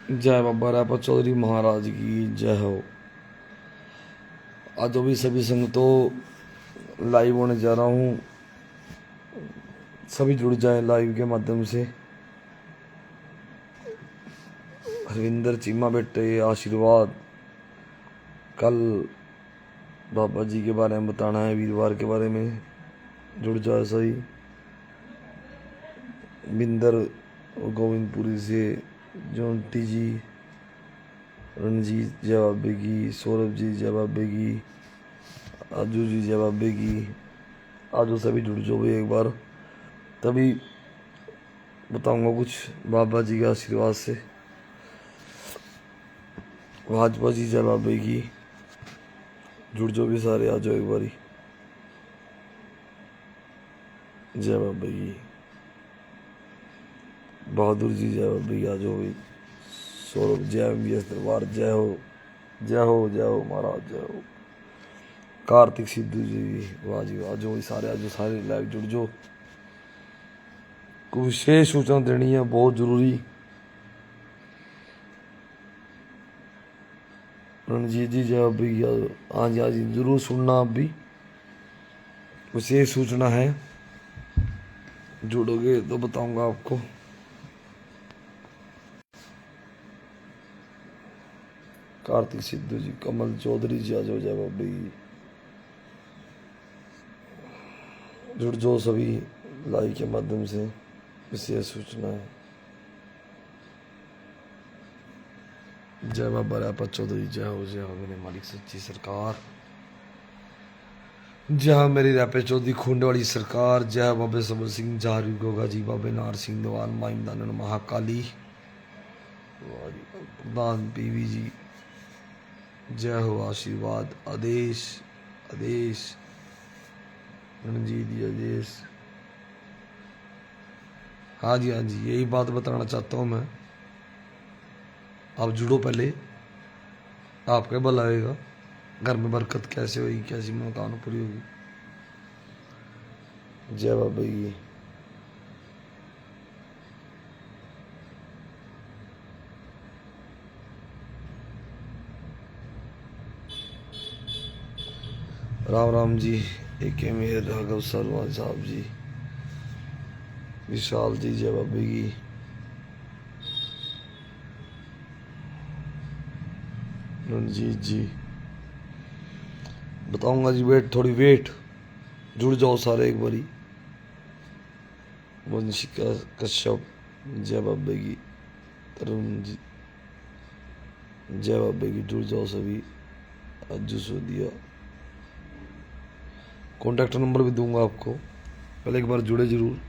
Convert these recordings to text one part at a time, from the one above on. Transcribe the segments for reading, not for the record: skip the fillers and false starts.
जय बाबा रायपत चौधरी महाराज की जय हो। आज भी सभी संगतों लाइव होने जा रहा हूँ, सभी जुड़ जाए लाइव के माध्यम से। हरविंदर चीमा बेटे आशीर्वाद, कल बाबा जी के बारे में बताना है, वीरवार के बारे में जुड़ जाए सही। बिंदर गोविंदपुरी से जोंटी जी, रणजीत जवाब बेगी, सौरभ जी जवाब बेगी, आजू जी जवाब बेगी। आजू सभी जुड़ जाओ भाई एक बार, तभी बताऊंगा कुछ बाबा जी के आशीर्वाद से। भाजपा जी जवाब बेगी, जुड़ जाओ भी सारे, आ जाओ एक बारी। जवाब बेगी, बहादुर जी जवाब बेगी, आ जाओ भाई। सौरभ जय वीएस दरबार जय हो, जय हो, जय हो महाराज जय हो। कार्तिक सिद्धू जी वाह जी वाह, जो सारे आज सारे लाइव जुड़ जाओ। कुछ विशेष सूचना देनी है, बहुत जरूरी। रणजीत जी जवाब भी, हाँ जी हाँ जी जरूर सुनना आप भी। विशेष सूचना है, जुड़ोगे तो बताऊंगा आपको। कार्तिक सिद्धू जी, कमल चौधरी जी आ जाओ जवाब भी, जुड़ जाओ सभी लाइव के माध्यम से। विशेष सूचना है। जय बाबा रायपत चौधरी जय हो मेरे मालिक सच्ची सरकार। जय हो मेरी रायपत चौधरी खोंडे वाली सरकार। जय बाबे समर सिंह जहारी गोगा जी, बाबे नार सिंह दवान माइन दानन महाकाली, प्रधान पीवी जी जय हो। आशीर्वाद आदेश आदेश, रणजीत जी आदेश। हाँ जी हाँ जी, यही बात बताना चाहता हूँ मैं। आप जुड़ो पहले, आपका भला होगा, घर में बरकत कैसे होगी, कैसी मनोकामना पूरी होगी। जय बाबा जी। राम राम जी, एक मेर राघव शर्मा साहब जी, विशाल जी जय बाबा की। रणजीत जी बताऊंगा जी, वेट थोड़ी वेट, जुड़ जाओ सारे एक बारी। वंशिका कश्यप जय बाबा की, तरुण जी जय बाबा की, जुड़ जाओ सभी। अज्जू सोदिया, कॉन्टैक्ट नंबर भी दूंगा आपको, पहले एक बार जुड़े जरूर।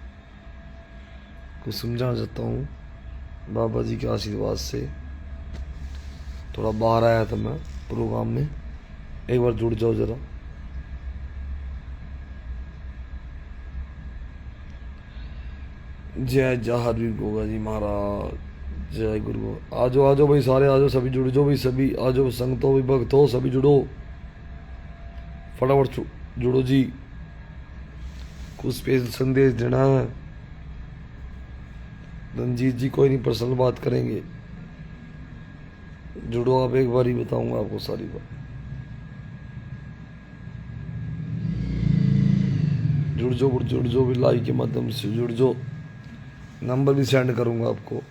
कुछ समझाना चाहता हूँ बाबा जी के आशीर्वाद से। थोड़ा बाहर आया था मैं प्रोग्राम में, एक बार जुड़ जाओ जरा। जय जहावीर गोगा जी महाराज, जय गुरु। आ जाओ भाई सारे, आ जाओ सभी, जुड़ जाओ भाई सभी, आ जाओ संगतों भी भक्तों सभी जुड़ो, फटाफट जुड़ो जी। कुछ स्पेशल संदेश देना है। रंजीत जी कोई नहीं, पर्सनल बात करेंगे, जुड़ो आप एक बार ही, बताऊंगा आपको सारी बात। जुड़ जाओ भी लाइव के माध्यम से, जुड़ जाओ। नंबर भी सेंड करूंगा आपको,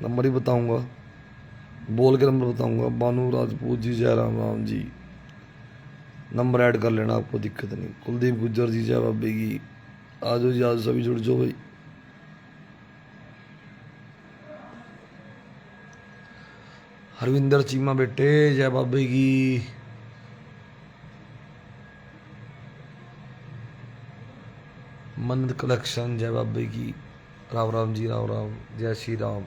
नंबर ही बताऊंगा, बोल के नंबर बताऊंगा। बानू राजपूत जी जय राम राम जी, नंबर ऐड कर लेना, आपको दिक्कत नहीं। कुलदीप गुज्जर जी जय बाबे की, आ जाओ जी, आज सभी जुड़ जाओ भाई। हरविंदर चीमा बेटे जय बाबे की। मन्नत कलेक्शन जय बाबे की, राम राम जी राम राम, जय श्री राम।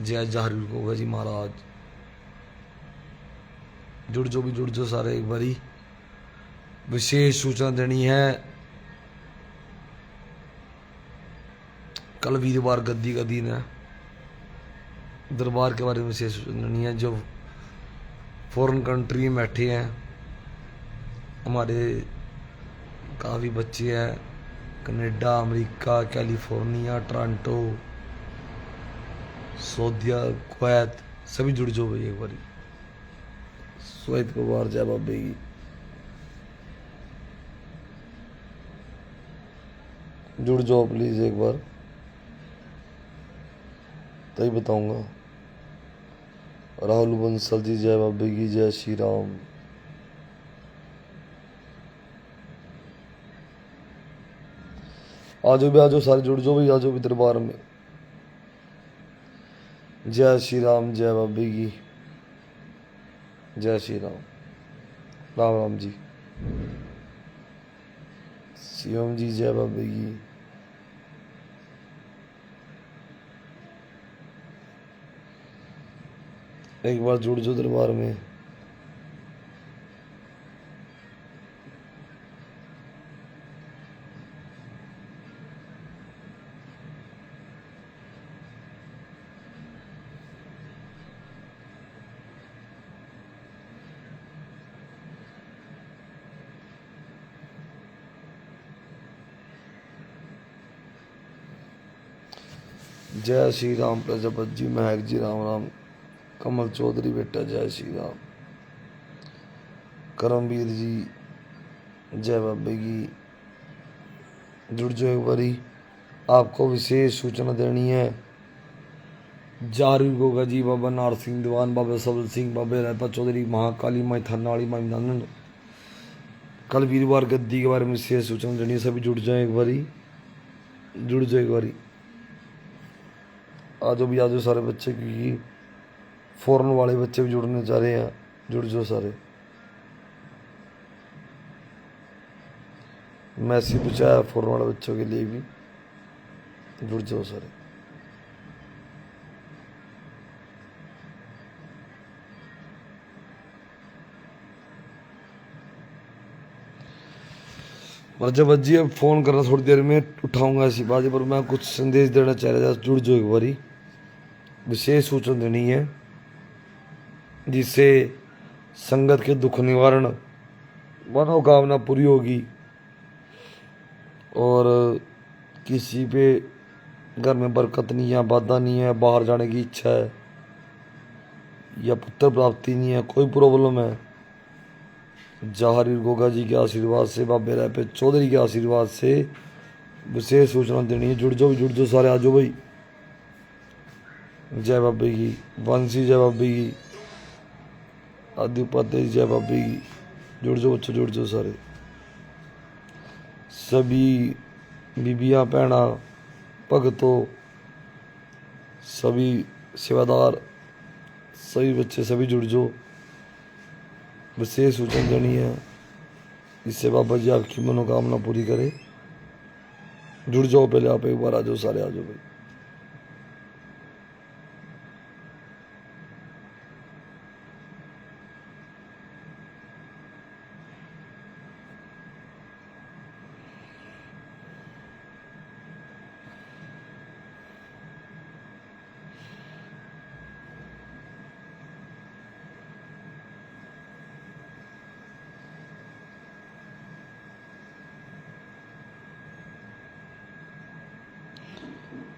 जय जहरी गोगा जी महाराज, जुड़ जो भी, जुड़ जो सारे एक बारी। विशेष सूचना देनी है, कल वीरवार गद्दी का दिन है, दरबार के बारे में विशेष सूचना देनी है। जो फॉरेन कंट्री में बैठे हैं हमारे काफ़ी बच्चे हैं, कनाडा, अमेरिका, कैलिफोर्निया, टोरंटो, सऊदिया, कुवैत, सभी जुड़ जाओ भाई एक बारी। स्वाइद को बाहर जय बाबे की। जुड़ जाओ प्लीज एक बार, तभी बताऊंगा। राहुल बंसल जी जय बाबे की, जय श्री राम। आजो भी आजो, सारे जुड़ जाओ भाई, आजो भी दरबार में। जय श्री राम, जय बाबे की, जय श्री राम। राम राम जी। शिवम जी जय बाबे की। एक बार जुड़ जाओ दरबार में। जय श्री राम प्रजापति जी, महक जी राम राम। कमल चौधरी बेटा जय श्री राम। करमवीर जी जय बाबे की। जुड़ जाओ एक बारी। आपको विशेष सूचना देनी है। जारू गोगा जी, बाबा नार सिंह दीवान, बाबा सबल सिंह, बाबा रायपा चौधरी, महाकाली माई थरनाड़ी माई दानन, कल वीरवार गद्दी के बारे में विशेष सूचना देनी है। सभी जुड़ जाए एक बारी, जुड़ जाए एक बारी। आजो भी आजो सारे बच्चे, क्योंकि फॉरन वाले बच्चे भी जुड़ने जा रहे हैं। जुड़ जाओ सारे। मैसेज पूछा है फॉरन वाले बच्चों के लिए भी, जुड़ जाओ सारे। प्रजापत जी अब फोन करना थोड़ी देर में उठाऊंगा ऐसी बात है, पर मैं कुछ संदेश देना चाह रहा था। जुड़ जाओ एक बारी, विशेष सूचना देनी है जिससे संगत के दुख निवारण, मनोकामना पूरी होगी और किसी पे घर में बरकत नहीं है, बाधा नहीं है, बाहर जाने की इच्छा है या पुत्र प्राप्ति नहीं है, कोई प्रॉब्लम है, जहारीर गोगा जी के आशीर्वाद से, बाबे रायपे चौधरी के आशीर्वाद से विशेष सूचना देनी है। जुड़ जाओ सारे, आ जाओ भाई। जय बाबे की। वंशी जय बाबे की। आदि उपाध्याय जय बाबे की। जुड़ जाओ बच्चों, जुड़ जाओ सारे। सभी बीबियाँ, भैना, भगतों, सभी सेवादार, सभी बच्चे, सभी जुड़ जाओ। विशेष सूचना देनी है जिससे बाबा जी आपकी मनोकामना पूरी करे। जुड़ जाओ पहले आप एक बार, आ जाओ सारे, आ जाओ भाई।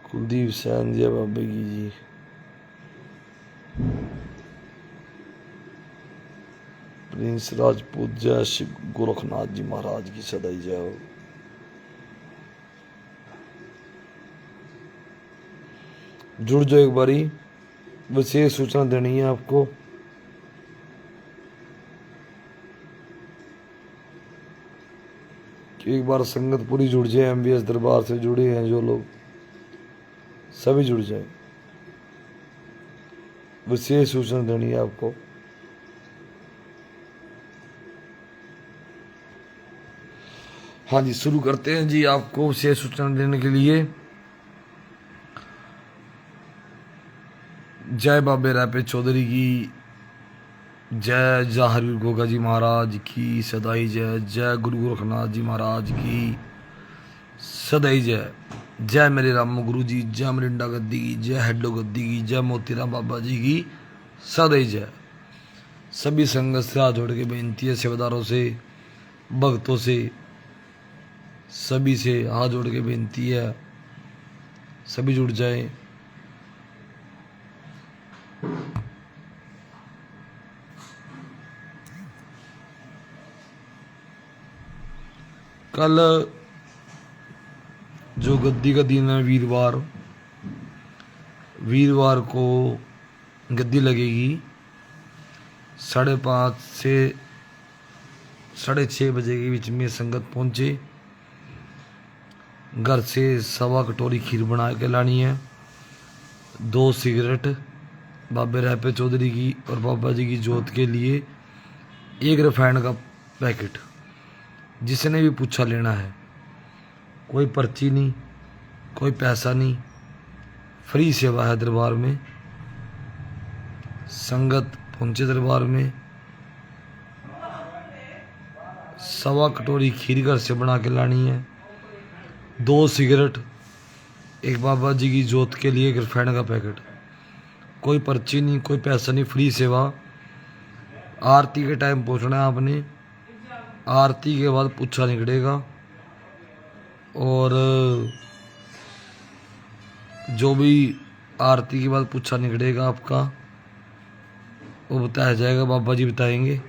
कुलदीप सैन जय बाबे की जी। प्रिंस राजपूत जय शिव गोरखनाथ जी महाराज की सदाई जय हो। जुड़ जाओ एक बारी, विशेष सूचना देनी है आपको। कि एक बार संगत पूरी जुड़ जाए। एमबीएस दरबार से जुड़े हैं जो लोग, सभी जुड़ जाए। विशेष सूचना देनी है आपको। हाँ जी, शुरू करते हैं जी। आपको विशेष सूचना देने के लिए जय बाबे रायपे चौधरी की जय, जहारीर गोगा जी महाराज की सदाई जय, जय गुरु गोरखनाथ जी महाराज की सदाई जय, जय मेरे राम गुरु जी, जय मरिंडा गद्दी की, जय हेडो गद्दी की, जय मोतीराम बाबा जी की सदाई जय। सभी संगत से हाथ जोड़ के बेनती है, सेवादारों से, भक्तों से, सभी से हाथ जोड़ के बेनती है, सभी जुड़ जाए। कल जो गद्दी का दिन है वीरवार को गद्दी लगेगी 5:30 से 6:30 बजे के बीच में संगत पहुंचे। घर से 1.25 कटोरी खीर बना के लानी है, 2 सिगरेट बाबे रहपे चौधरी की और बाबा जी की जोत के लिए 1 रिफाइंड का पैकेट। जिसने भी पूछा लेना है, कोई पर्ची नहीं, कोई पैसा नहीं, फ्री सेवा है दरबार में। संगत पहुंचे दरबार में, 1.25 कटोरी खीर घर से बना के लानी है, 2 सिगरेट, एक बाबा जी की जोत के लिए 1 रिफाइंड का पैकेट। कोई पर्ची नहीं, कोई पैसा नहीं, फ्री सेवा। आरती के टाइम पहुंचना है आपने, आरती के बाद पूछा निकलेगा और जो भी आरती के बाद पूछा निकलेगा आपका वो बताया जाएगा, बाबा जी बताएंगे।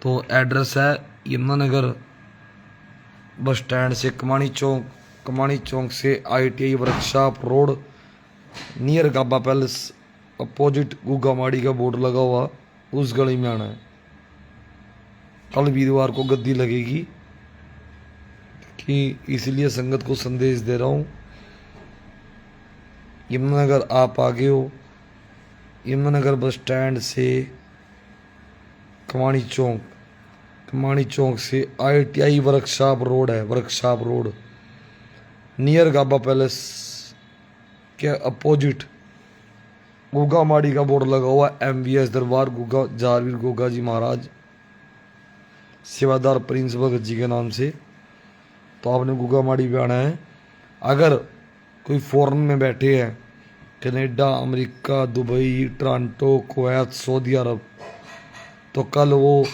तो एड्रेस है यमुनानगर बस स्टैंड से कमानी चौक से ITI वर्कशॉप रोड नियर गाबा पैलेस अपोजिट गुग्गा माड़ी का बोर्ड लगा हुआ उस गली में आना है। कल वीरवार को गद्दी लगेगी कि इसलिए संगत को संदेश दे रहा हूँ। यमुनानगर आप आगे हो, यमुनानगर बस स्टैंड से कमानी चौक से ITI वर्कशॉप रोड है, वर्कशॉप रोड नियर गाबा पैलेस के अपोजिट गुग्गा माड़ी का बोर्ड लगा हुआ MVS दरबार गुग्गा जारवीर गोगा जी महाराज सेवादार प्रिंस भगत जी के नाम से। तो आपने गुग्गा माड़ी पे आना है। अगर कोई फॉरेन में बैठे हैं, Canada, America, Dubai, Toronto, Kuwait, Saudi Arabia, तो कल वो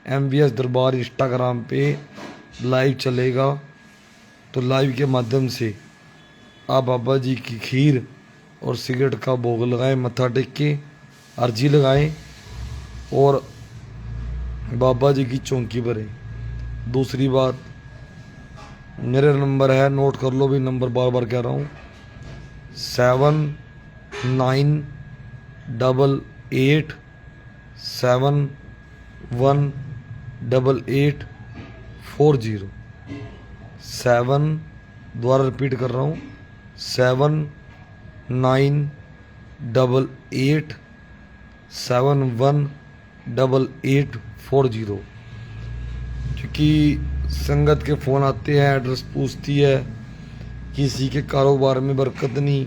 MVS दरबार इंस्टाग्राम पे लाइव चलेगा। तो लाइव के माध्यम से आप बाबा जी की खीर और सिगरेट का भोग लगाएं, मत्था टेक के अर्जी लगाएं और बाबा जी की चौंकी भरें। दूसरी बात, मेरा नंबर है, नोट कर लो भी, नंबर बार बार कह रहा हूँ, 7988718840। 7 दोबारा रिपीट कर रहा हूँ, 7988718840। क्योंकि संगत के फ़ोन आते हैं, एड्रेस पूछती है, किसी के कारोबार में बरकत नहीं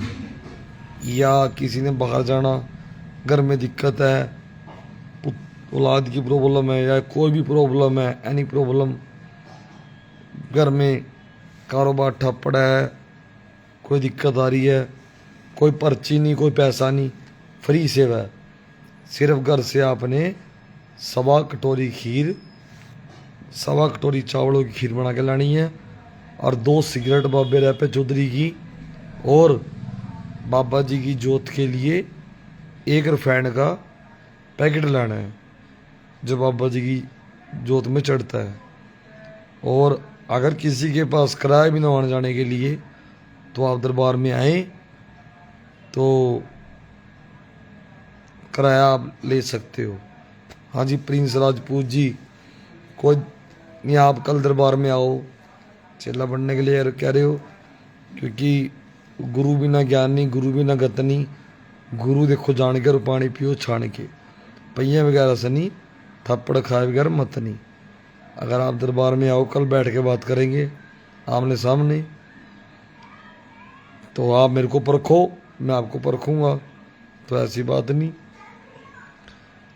या किसी ने बाहर जाना, घर में दिक्कत है, औलाद की प्रॉब्लम है या कोई भी प्रॉब्लम है, एनी प्रॉब्लम, घर में कारोबार ठप पड़ा है, कोई दिक्कत आ रही है, कोई पर्ची नहीं, कोई पैसा नहीं, फ्री सेवा है। सिर्फ घर से आपने 1.25 कटोरी खीर, 1.25 कटोरी चावलों की खीर बना के लानी है और 2 सिगरेट बाबे रहपे चौधरी की और बाबा जी की जोत के लिए 1 रिफाइंड का पैकेट लाना है जो बाबा जी की जोत में चढ़ता है। और अगर किसी के पास किराया भी न आने जाने के लिए तो आप दरबार में आए तो किराया आप ले सकते हो। हाँ जी, प्रिंस राजपूत जी, कोई नहीं, आप कल दरबार में आओ, चेला बनने के लिए कह रहे हो, क्योंकि गुरु बिना ज्ञान नहीं, गुरु बिना गत नहीं। गुरु देखो जान के और पानी पियो छान के, पहिया वगैरह से नहीं, थप्पड़ खाए वगैरह मत नहीं। अगर आप दरबार में आओ, कल बैठ के बात करेंगे आमने सामने, तो आप मेरे को परखो, मैं आपको परखूंगा। तो ऐसी बात नहीं,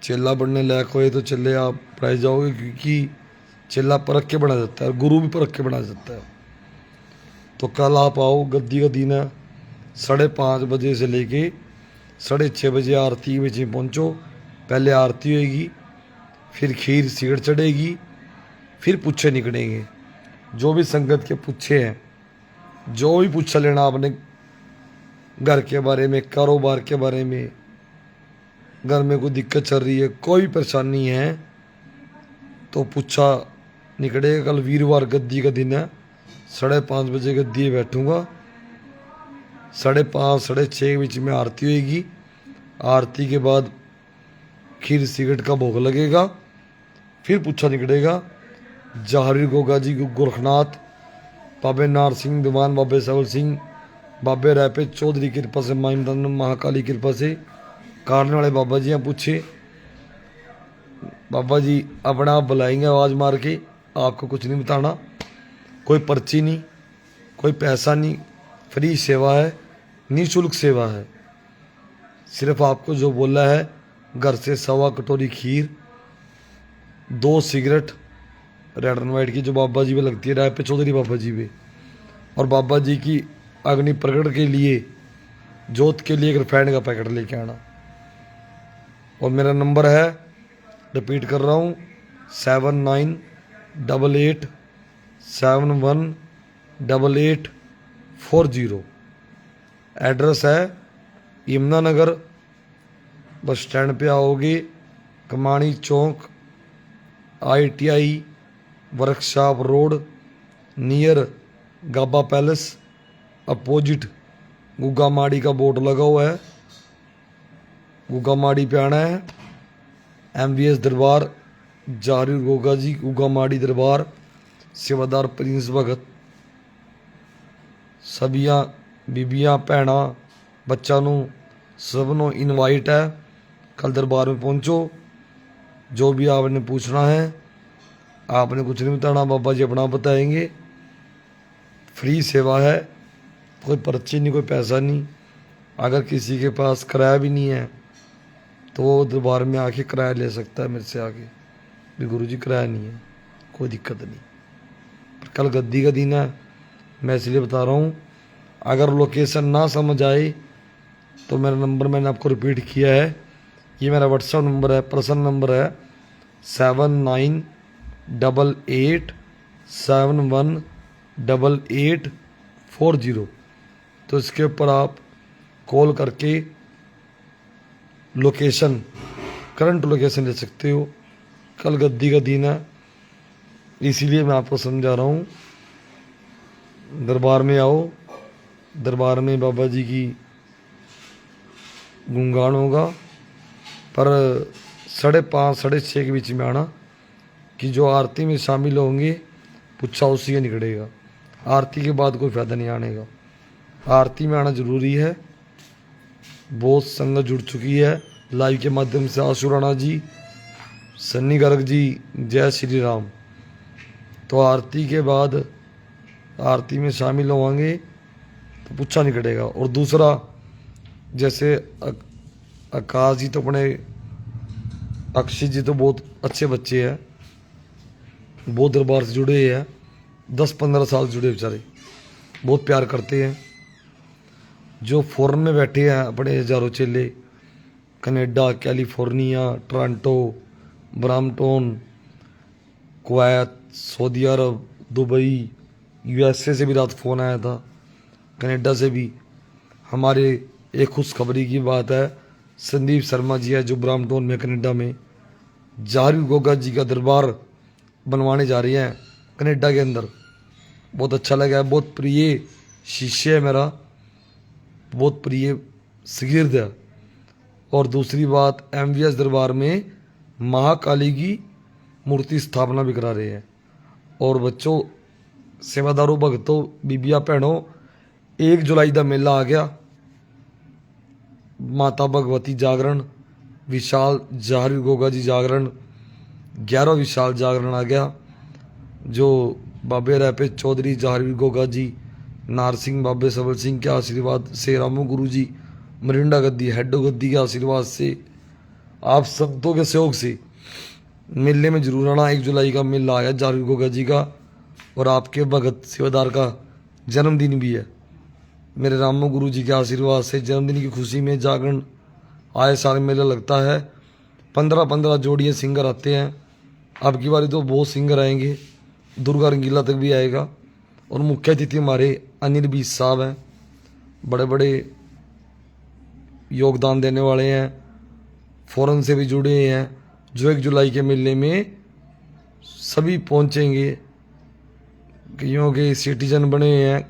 चेला बनने लायक होए तो चले आप पढ़ाई जाओगे, क्योंकि चेला परख के बना जाता है, गुरु भी परख के बना जाता है। तो कल आप आओ, गद्दी का दिन है, 5:30 बजे से लेके 6:30 बजे आरती के बजे पहुँचो। पहले आरती होएगी, फिर खीर सिगड़ चढ़ेगी, फिर पुच्छे निकलेंगे। जो भी संगत के पुच्छे हैं, जो भी पूछा लेना आपने घर के बारे में, कारोबार के बारे में, घर में कोई दिक्कत चल रही है, कोई परेशानी है तो पूछा निकलेगा। कल वीरवार गद्दी का दिन है, 5:30 बजे गद्दी बैठूंगा। 5:30 6:30 के बीच में आरती होगी। आरती के बाद खीर सिगरेट का भोग लगेगा। फिर पूछा निकलेगा। जहारी गोगा जी गोरखनाथ, बाबे नार सिंह दीवान, बाबे सवल सिंह, बाबे रायपे चौधरी की कृपा से, माई महाकाली की कृपा से काटने वाले बाबा जी हैं। पूछे बाबा जी अपने आप बुलाएंगे आवाज़ मार के, आपको कुछ नहीं बताना, कोई पर्ची नहीं, कोई पैसा नहीं, फ्री सेवा है, निःशुल्क सेवा है। सिर्फ आपको जो बोला है, घर से 1.25 कटोरी खीर, 2 सिगरेट रेड एंड वाइट की जो बाबा जी पे लगती है, राय पे चौधरी बाबा जी पे, और बाबा जी की अग्नि प्रकट के लिए, जोत के लिए एक रिफाइंड का पैकेट लेके आना। और मेरा नंबर है, रिपीट कर रहा हूँ, 7988718840। एड्रेस है यमुनानगर, बस स्टैंड पे आओगे, कमाणी चौक, ITI वर्कशॉप रोड, नियर गाबा पैलेस, अपोजिट गुग्गा माड़ी का बोर्ड लगा हुआ है। गुग्गा माड़ी पे आना है। MVS दरबार, जारी गोगा जी गुग्गा माड़ी दरबार, सेवादार प्रिंस भगत। सबियाँ बीबियाँ भैणा बच्चा नू सबनों इनवाइट है। कल दरबार में पहुंचो। जो भी आपने पूछना है, आपने कुछ नहीं बताना, बाबा जी अपना बताएंगे। फ्री सेवा है, कोई पर्ची नहीं, कोई पैसा नहीं। अगर किसी के पास किराया भी नहीं है तो वो दरबार में आके किराया ले सकता है मेरे से आके भी, गुरुजी किराया नहीं है, कोई दिक्कत नहीं। पर कल गद्दी का दिन है, मैं इसलिए बता रहा हूँ। अगर लोकेशन ना समझ आए तो मेरा नंबर मैंने आपको रिपीट किया है, ये मेरा व्हाट्सएप नंबर है, पर्सनल नंबर है 7988718840। तो इसके ऊपर आप कॉल करके लोकेशन, करंट लोकेशन ले सकते हो। कल गद्दी का दिन है, इसीलिए मैं आपको समझा रहा हूँ। दरबार में आओ, दरबार में बाबा जी की गुणगान होगा, पर 5:30 6:30 के बीच में आना, कि जो आरती में शामिल होंगे पूछा उसी का निकलेगा। आरती के बाद कोई फायदा नहीं आने का, आरती में आना जरूरी है। बहुत संगत जुड़ चुकी है लाइव के माध्यम से। आशु राणा जी, सन्नी गर्ग जी, जय श्री राम। तो आरती के बाद आरती में शामिल होंगे तो पूछा नहीं कटेगा। और दूसरा, जैसे आकाश जी तो अपने, अक्षय जी तो बहुत अच्छे बच्चे हैं, बहुत दरबार से जुड़े हैं, 10-15 साल जुड़े बेचारे, बहुत प्यार करते हैं। जो फॉरेन में बैठे हैं अपने हजारों चेले, Canada, California, Toronto, Brampton, Kuwait, Saudi Arabia, Dubai, USA से भी रात फ़ोन आया था, कनाडा से भी। हमारे एक खुशखबरी की बात है, संदीप शर्मा जी है जो ब्राम्पटन में कनाडा में जारी गोगा जी का दरबार बनवाने जा रही हैं कनाडा के अंदर। बहुत अच्छा लगा है, बहुत प्रिय शिष्य है मेरा, बहुत प्रिय शागिर्द है। और दूसरी बात, MVS दरबार में महाकाली की मूर्ति स्थापना भी करा रहे हैं। और बच्चों, सेवादारों, भगतों, बीबिया भैनों, 1 जुलाई का मेला आ गया, माता भगवती जागरण, विशाल जहारी गोगा जी जागरण, 11वां विशाल जागरण आ गया, जो बाबे रायपे चौधरी जहारी गोगा जी, नार सिंह, बाबे सबल सिंह के आशीर्वाद से, रामू गुरु जी, मरिंडा गद्दी, हेडो गद्दी के आशीर्वाद से, आप संतों के सहयोग से मेले में जरूर आना। 1 जुलाई का मेला आया जहारी गोगा जी का, और आपके भगत सेवादार का जन्मदिन भी है। मेरे रामू गुरु जी के आशीर्वाद से जन्मदिन की खुशी में जागरण आए साल मेला लगता है। 15-15 जोड़ियाँ सिंगर आते हैं। अब की बारी तो बहुत सिंगर आएंगे, दुर्गा रंगीला तक भी आएगा। और मुख्य अतिथि हमारे अनिल बीस साहब हैं, बड़े बड़े योगदान देने वाले हैं, फॉरेन से भी जुड़े हैं, जो 1 जुलाई के मेले में सभी पहुंचेंगे, क्योंकि सिटीजन बने हुए हैं।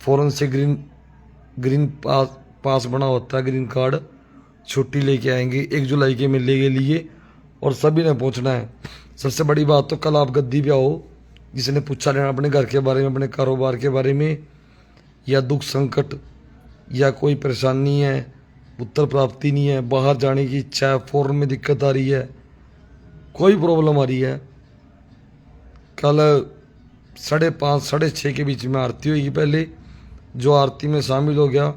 फॉरेन से ग्रीन पास बना होता है, ग्रीन कार्ड, छुट्टी लेके आएंगे 1 जुलाई के मेले के लिए, और सभी ने पहुंचना है। सबसे बड़ी बात तो कल आप गद्दी पे आओ, जिसने पूछा लेना अपने घर के बारे में, अपने कारोबार के बारे में, या दुख संकट या कोई परेशानी है, उत्तर प्राप्ति नहीं है, बाहर जाने की इच्छा है, फॉरेन में दिक्कत आ रही है, कोई प्रॉब्लम आ रही है, कल 5:30 6:30 के बीच में आरती होगी। पहले जो आरती में शामिल हो गया,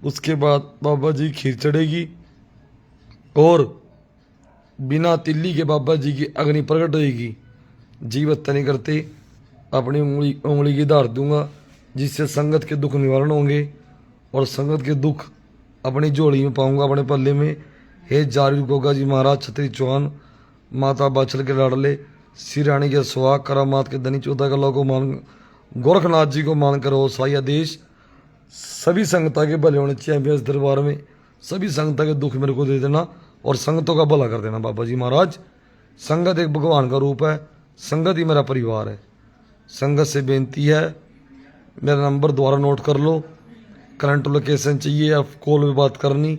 उसके बाद बाबा जी खीर चढ़ेगी और बिना तिल्ली के बाबा जी की अग्नि प्रकट होगी। जीव हत्या नहीं करते, अपनी उंगली की धार दूंगा, जिससे संगत के दुख निवारण होंगे और संगत के दुख अपनी झोली में पाऊंगा, अपने पल्ले में। हे जारी गोगा जी महाराज छत्री चौहान, माता बाछल के लाडले, श्री रानी के सुहाग, करामात के धनी, 14 कला को मान, गोरखनाथ जी को मान कर हो साई आदेश। सभी संगता के भले होने चाहिए इस दरबार में, सभी संगता के दुख मेरे को दे देना और संगतों का भला कर देना बाबा जी महाराज। संगत एक भगवान का रूप है, संगत ही मेरा परिवार है। संगत से बेनती है, मेरा नंबर दोबारा नोट कर लो, करंट लोकेशन चाहिए या कॉल में बात करनी,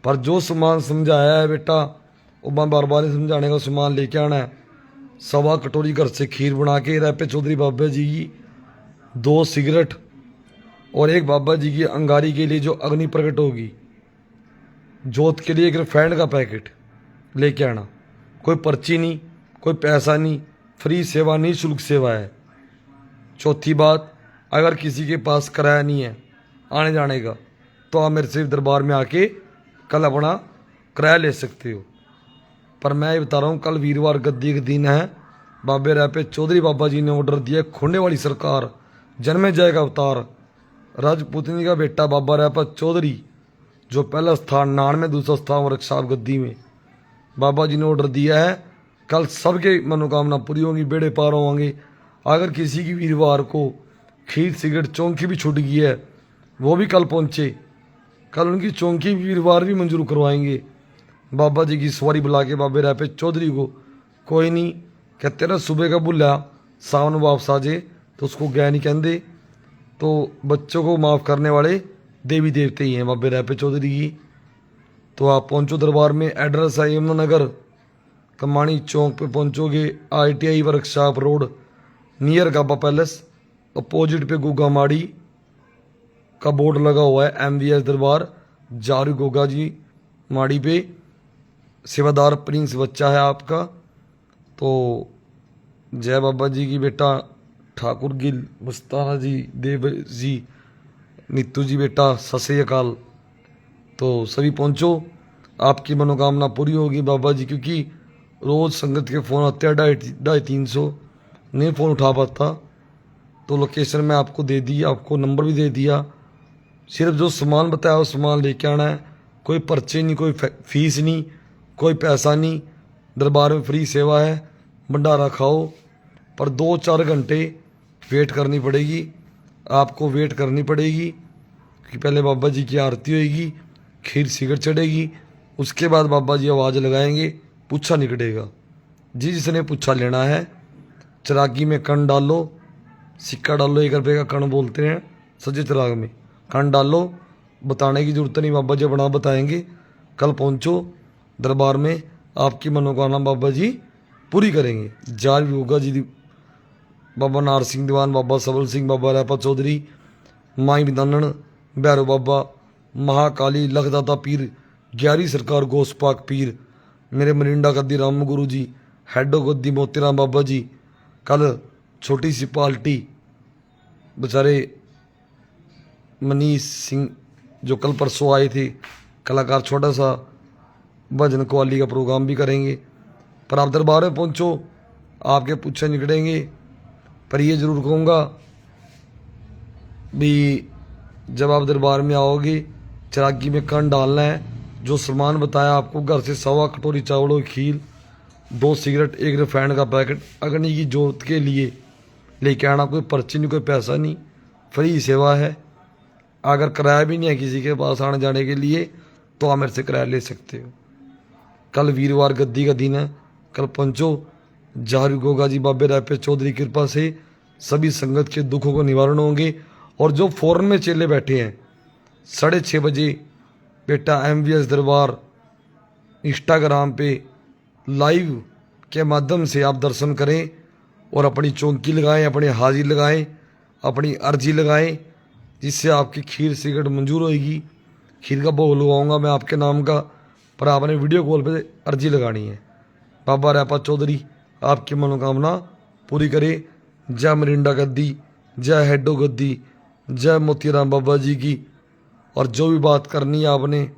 पर जो सामान समझाया है बेटा वो मैं बार बार समझाने का सामान लेके आना है। 1.25 कटोरी घर से खीर बना के रैपे चौधरी बाबा जी की, 2 सिगरेट और 1 बाबा जी की अंगारी के लिए जो अग्नि प्रकट होगी, जोत के लिए 1 रिफाइंड का पैकेट लेके आना। कोई पर्ची नहीं, कोई पैसा नहीं, फ्री सेवा, निःशुल्क सेवा है। चौथी बात, अगर किसी के पास किराया नहीं है आने जाने का, तो आप मेरे से दरबार में आके कल अपना किराया ले सकते हो। पर मैं ये बता रहा हूँ, कल वीरवार गद्दी का दिन है। बाबे रैपे चौधरी बाबा जी ने ऑर्डर दिया, खोने वाली सरकार, जन्मे जाएगा अवतार, राजपूतनी का बेटा बाबा रैपा चौधरी, जो पहला स्थान नान में, दूसरा स्थान वर्कशॉप गद्दी में। बाबा जी ने ऑर्डर दिया है, कल सबके मनोकामना पूरी होंगी, बेड़े पार होंगे। अगर किसी की वीरवार को खीर सिगरेट चौंकी भी छूट गई है, वो भी कल पहुँचे, कल उनकी चौंकी वीरवार भी मंजूर करवाएंगे। बाबा जी की सवारी बुला के बाबे रैपे चौधरी को, कोई नहीं कहते ना सुबह का बुला शाम में वापस आ जाए, तो उसको गया नहीं कहते। तो बच्चों को माफ़ करने वाले देवी देवते ही हैं बाबे रैपे चौधरी की। तो आप पहुंचो दरबार में, एड्रेस है यमुनानगर, कमानी चौक पे पहुंचोगे, ITI वर्कशॉप रोड, नियर गाबा पैलेस, अपोजिट पे गुगा माड़ी का बोर्ड लगा हुआ है, MVS दरबार, जारू गोगा जी माड़ी पे। सेवादार प्रिंस बच्चा है आपका। तो जय बाबा जी की बेटा, ठाकुर गिल, मुस्ताना जी, देव जी, नीतू जी बेटा, सत श्री अकाल। तो सभी पहुंचो, आपकी मनोकामना पूरी होगी बाबा जी, क्योंकि रोज़ संगत के फ़ोन आते हैं 250-300, नहीं फ़ोन उठा पाता। तो लोकेशन मैं आपको दे दी, आपको नंबर भी दे दिया। सिर्फ जो सामान बताया वो सामान लेके आना है, कोई पर्चे नहीं, कोई फीस नहीं, कोई पैसा नहीं। दरबार में फ्री सेवा है, भंडारा खाओ, पर 2-4 घंटे वेट करनी पड़ेगी, आपको वेट करनी पड़ेगी, क्योंकि पहले बाबा जी की आरती होगी, खीर सिगरेट चढ़ेगी, उसके बाद बाबा जी आवाज़ लगाएंगे, पूछा निकलेगा। जिसने पूछा लेना है, चिरागी में कण डालो, सिक्का डालो, 1 रुपये का कण बोलते हैं सज्जे चिराग में, कण डालो, बताने की जरूरत नहीं, बाबा जी बना बताएंगे। कल पहुंचो दरबार में, आपकी मनोकामना बाबा जी पूरी करेंगे। जार भी होगा जी, बाबा नार सिंह दीवान, बाबा सबल सिंह, बाबा रैपा चौधरी, माई बिदानन, भैरव बाबा, महाकाली, लखदाता पीर, 11 सरकार गोसपाक पीर, मेरे मरिंडा गद्दी राम गुरु जी, हेडो गद्दी मोतीराम बाबा जी। कल छोटी सी पार्टी, बेचारे मनीष सिंह जो कल परसों आए थे, कलाकार, छोटा सा भजन कव्वाली का प्रोग्राम भी करेंगे। पर आप दरबार में पहुंचो, आपके पूछे निकलेंगे। पर ये ज़रूर कहूँगा भी, जब आप दरबार में आओगे, चिरागी में कण डालना है, जो सामान बताया आपको, घर से 1.25 कटोरी चावलों की खीर, 2 सिगरेट, 1 रिफाइंड का पैकेट, अग्नि की जोत के लिए लेके आना। कोई पर्ची नहीं, कोई पैसा नहीं, फ्री सेवा है। अगर किराया भी नहीं है किसी के पास आने जाने के लिए, तो आप मेरे से किराया ले सकते हो। कल वीरवार गद्दी का दिन है, कल पंचो जारी गोगा जी बाबे रायपे चौधरी की कृपा से सभी संगत के दुखों को निवारण होंगे। और जो फॉरेन में चेले बैठे हैं 6:30 बजे बेटा MVS दरबार इंस्टाग्राम पे लाइव के माध्यम से आप दर्शन करें और अपनी चौंकी लगाएं, अपनी हाजिरी लगाएं, अपनी अर्जी लगाएं, जिससे आपकी खीर सिगरेट मंजूर होएगी। खीर का भोग लगाऊंगा मैं आपके नाम का, पर आपने वीडियो कॉल पे अर्जी लगानी है। बाबा रायपा चौधरी आपकी मनोकामना पूरी करे। जय मरिंडा गद्दी, जय हेडो गद्दी, जय मोतीराम बाबा जी की। और जो भी बात करनी है आपने,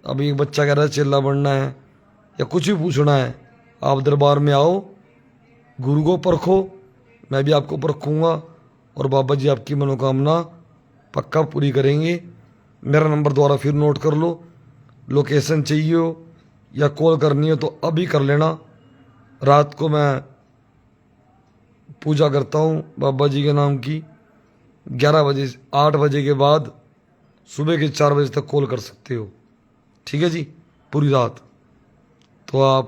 अभी एक बच्चा कह रहा है चेला बनना है या कुछ भी पूछना है, आप दरबार में आओ, गुरु को परखो, मैं भी आपको परखूँगा और बाबा जी आपकी मनोकामना पक्का पूरी करेंगे। मेरा नंबर दोबारा फिर नोट कर लो, लोकेशन चाहिए हो या कॉल करनी हो तो अभी कर लेना। रात को मैं पूजा करता हूँ बाबा जी के नाम की, 11 बजे 8 बजे के बाद सुबह के 4 बजे तक कॉल कर सकते हो, ठीक है जी, पूरी रात। तो आप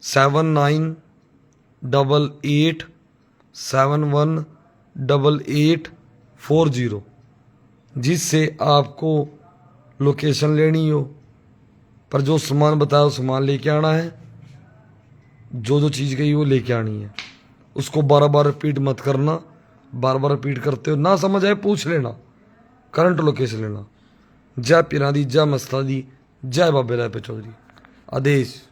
7988718840 जिससे आपको लोकेशन लेनी हो, पर जो सामान बताया सामान लेके आना है, जो चीज़ गई वो लेके आनी है। उसको बार बार रिपीट मत करना, बार बार रिपीट करते हो ना समझ आए पूछ लेना, करंट लोकेशन लेना। जय पीरां दी, जय मस्ता दी, जय बाबे रायपे चौधरी। आदेश।